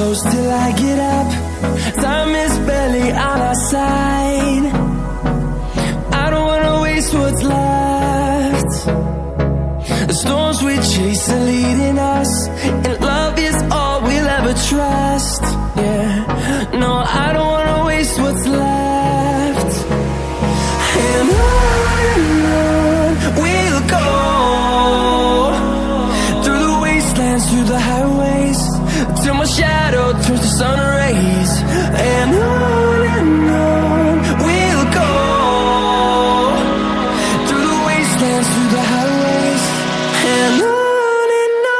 close till I get up. Time is barely on our side. I don't wanna waste what's left. The storms we chase are leading us, and love is all we'll ever trust. Yeah, no, I don't wanna waste what's left. And on we'll go, through the wastelands, through the highways, till my shadow turns to sun rays. And on we'll go, through the wastelands, through the highways, and on we'll go.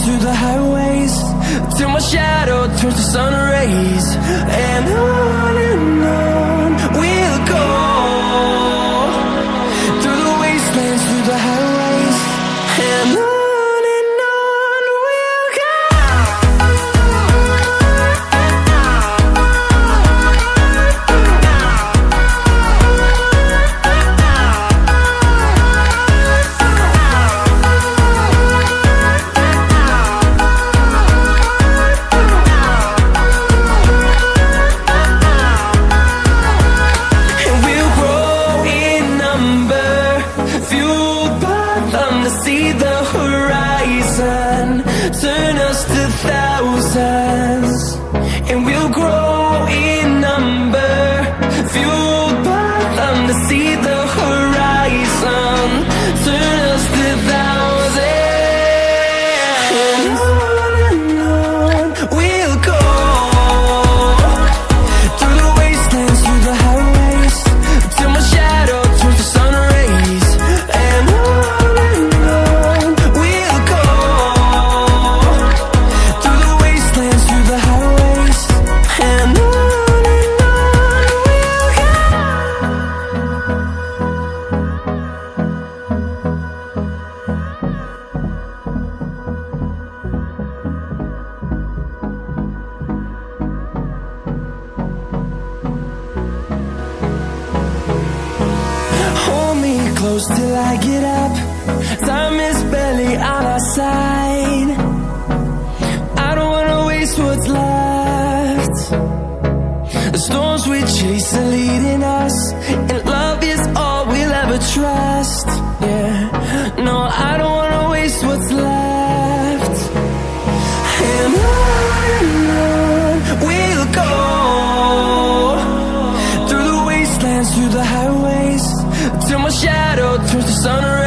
Through the highways, till my shadow turns to sun rays. And on we'll go, through the wastelands, through the highways, and on we'll go. See the horizon, turn us to thousands, and we'll grow in number, fueled by them to see the horizon, turn us to thousands. And on we'll go, through the wastelands, through the highways, till my shadow turns to sun rays. And close till I get up. Time is barely on our side. I don't wanna waste what's left. The storms we chase are leading us, and love is all we'll ever trust. Yeah, no, I don't wanna waste what's left. And on we'll go, through the wastelands, through the highways, till my shadow turns to sun rays.